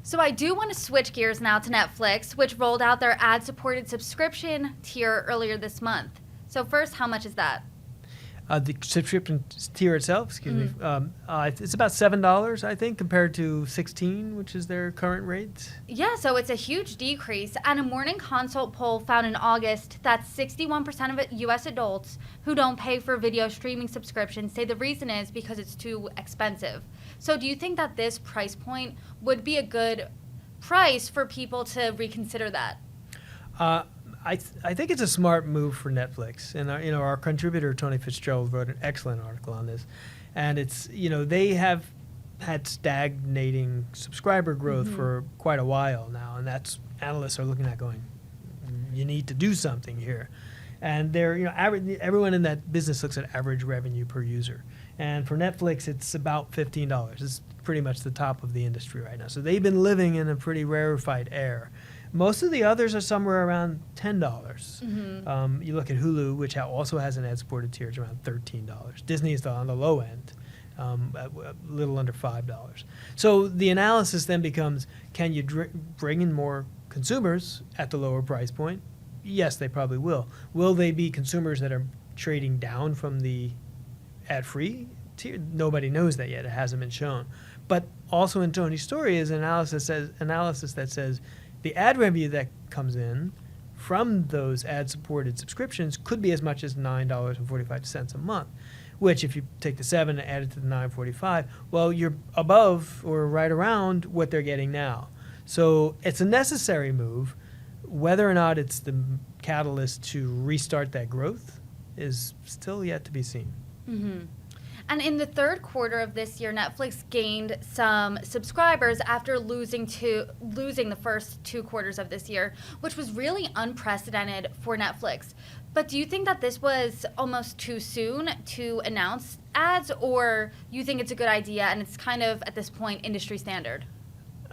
So I do want to switch gears now to Netflix, which rolled out their ad-supported subscription tier earlier this month. So first, how much is that? The subscription tier itself, it's about $7, I think, compared to $16, which is their current rate. Yeah, so it's a huge decrease. And a Morning Consult poll found in August that 61% of U.S. adults who don't pay for video streaming subscriptions say the reason is because it's too expensive. So do you think that this price point would be a good price for people to reconsider that? I think it's a smart move for Netflix, and our contributor Tony Fitzgerald wrote an excellent article on this, and it's they have had stagnating subscriber growth for quite a while now, and that's analysts are looking at going, you need to do something here, and they're everyone in that business looks at average revenue per user, and for Netflix it's about $15. It's pretty much the top of the industry right now, so they've been living in a pretty rarefied air. Most of the others are somewhere around $10. You look at Hulu, which also has an ad-supported tier, it's around $13. Disney is on the low end, at a little under $5. So the analysis then becomes, can you bring in more consumers at the lower price point? Yes, they probably will. Will they be consumers that are trading down from the ad-free tier? Nobody knows that yet. It hasn't been shown. But also in Tony's story is analysis that says the ad revenue that comes in from those ad-supported subscriptions could be as much as $9.45 a month, which if you take the 7 and add it to the $9.45, well, you're above or right around what they're getting now. So it's a necessary move. Whether or not it's the catalyst to restart that growth is still yet to be seen. And in the third quarter of this year, Netflix gained some subscribers after losing the first 2 quarters of this year, which was really unprecedented for Netflix. But do you think that this was almost too soon to announce ads, or you think it's a good idea and it's kind of, at this point, industry standard?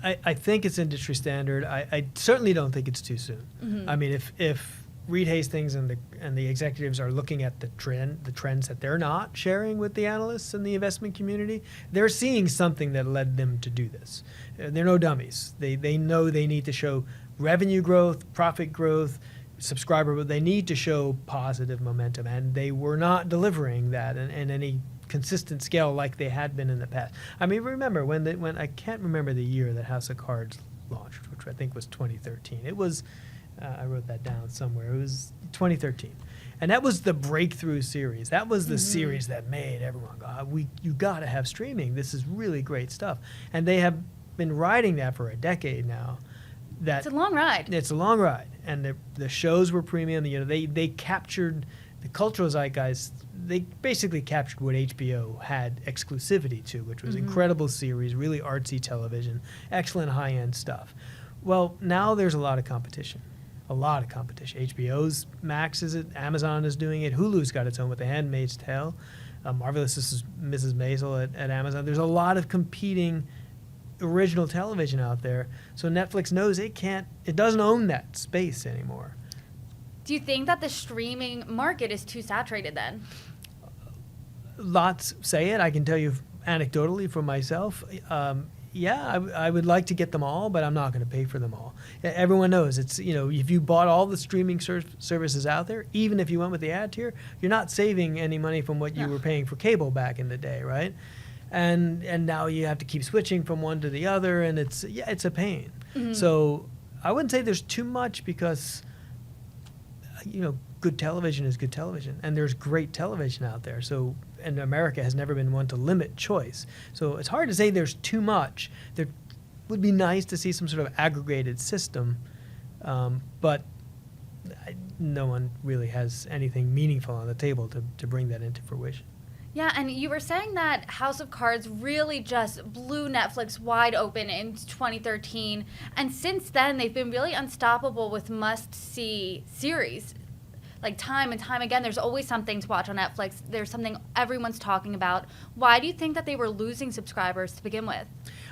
I think it's industry standard. I certainly don't think it's too soon. I mean, if Reed Hastings and the executives are looking at the trends that they're not sharing with the analysts and the investment community, they're seeing something that led them to do this. They're no dummies. They know they need to show revenue growth, profit growth, subscriber, but they need to show positive momentum, and they were not delivering that in any consistent scale like they had been in the past. I mean, remember when I can't remember the year that House of Cards launched, which I think was 2013. It was I wrote that down somewhere. It was 2013. And that was the breakthrough series. That was the series that made everyone go, you got to have streaming. This is really great stuff. And they have been riding that for a decade now. It's a long ride. It's a long ride. And the shows were premium. They captured the cultural zeitgeist. They basically captured what HBO had exclusivity to, which was incredible series, really artsy television, excellent high-end stuff. Well, now there's a lot of competition. HBO's Max is it. Amazon is doing it. Hulu's got its own with The Handmaid's Tale. Marvelous Mrs. Maisel at Amazon. There's a lot of competing original television out there. So Netflix knows it doesn't own that space anymore. Do you think that the streaming market is too saturated then? Lots say it. I can tell you anecdotally for myself. I would like to get them all, but I'm not going to pay for them all. Everyone knows it's, if you bought all the streaming services out there, even if you went with the ad tier, you're not saving any money from what you were paying for cable back in the day, right? And now you have to keep switching from one to the other, and it's a pain. So I wouldn't say there's too much because, good television is good television, and there's great television out there. So, and America has never been one to limit choice. So it's hard to say there's too much. There would be nice to see some sort of aggregated system, but no one really has anything meaningful on the table to bring that into fruition. Yeah, and you were saying that House of Cards really just blew Netflix wide open in 2013, and since then they've been really unstoppable with must-see series. Like time and time again, there's always something to watch on Netflix. There's something everyone's talking about. Why do you think that they were losing subscribers to begin with?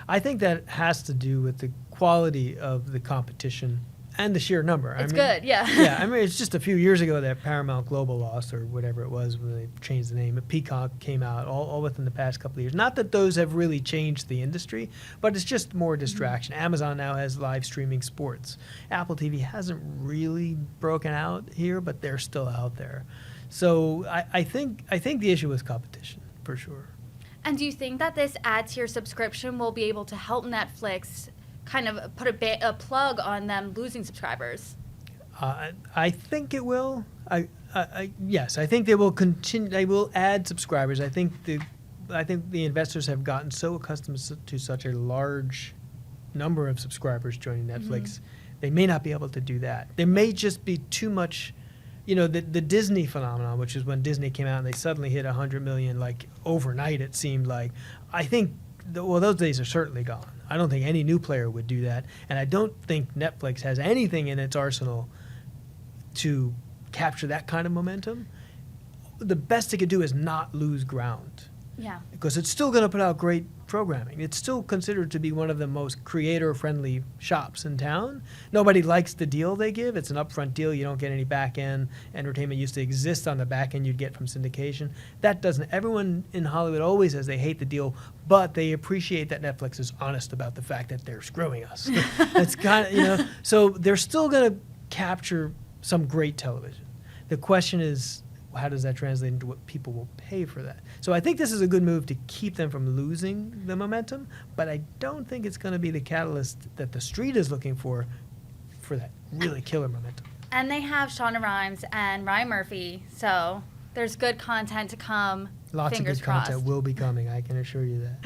I think that has to do with the quality of the competition and the sheer number. It's good, yeah. Yeah, I mean, it's just a few years ago that Paramount Global lost, or whatever it was when they changed the name. Peacock came out all within the past couple of years. Not that those have really changed the industry, but it's just more distraction. Amazon now has live streaming sports. Apple TV hasn't really broken out here, but they're still out there. So I think the issue is competition, for sure. And do you think that this ad-tier subscription will be able to help Netflix kind of put a plug on them losing subscribers? I think it will. Yes, I think they will continue. They will add subscribers. I think the investors have gotten so accustomed to such a large number of subscribers joining Netflix, they may not be able to do that. There may just be too much. You know, the Disney phenomenon, which is when Disney came out and they suddenly hit 100 million, like overnight, it seemed like. I think, those days are certainly gone. I don't think any new player would do that. And I don't think Netflix has anything in its arsenal to capture that kind of momentum. The best it could do is not lose ground. Yeah. Because it's still going to put out great programming. It's still considered to be one of the most creator-friendly shops in town. Nobody likes the deal they give. It's an upfront deal. You don't get any back-end. Entertainment used to exist on the back-end you'd get from syndication. That doesn't. Everyone in Hollywood always says they hate the deal, but they appreciate that Netflix is honest about the fact that they're screwing us. It's kind of, so they're still going to capture some great television. The question is, how does that translate into what people will pay for that? So I think this is a good move to keep them from losing the momentum, but I don't think it's going to be the catalyst that the street is looking for that really killer momentum. And they have Shonda Rhimes and Ryan Murphy, so there's good content to come. Lots of Fingers good content crossed. will be coming, I can assure you that.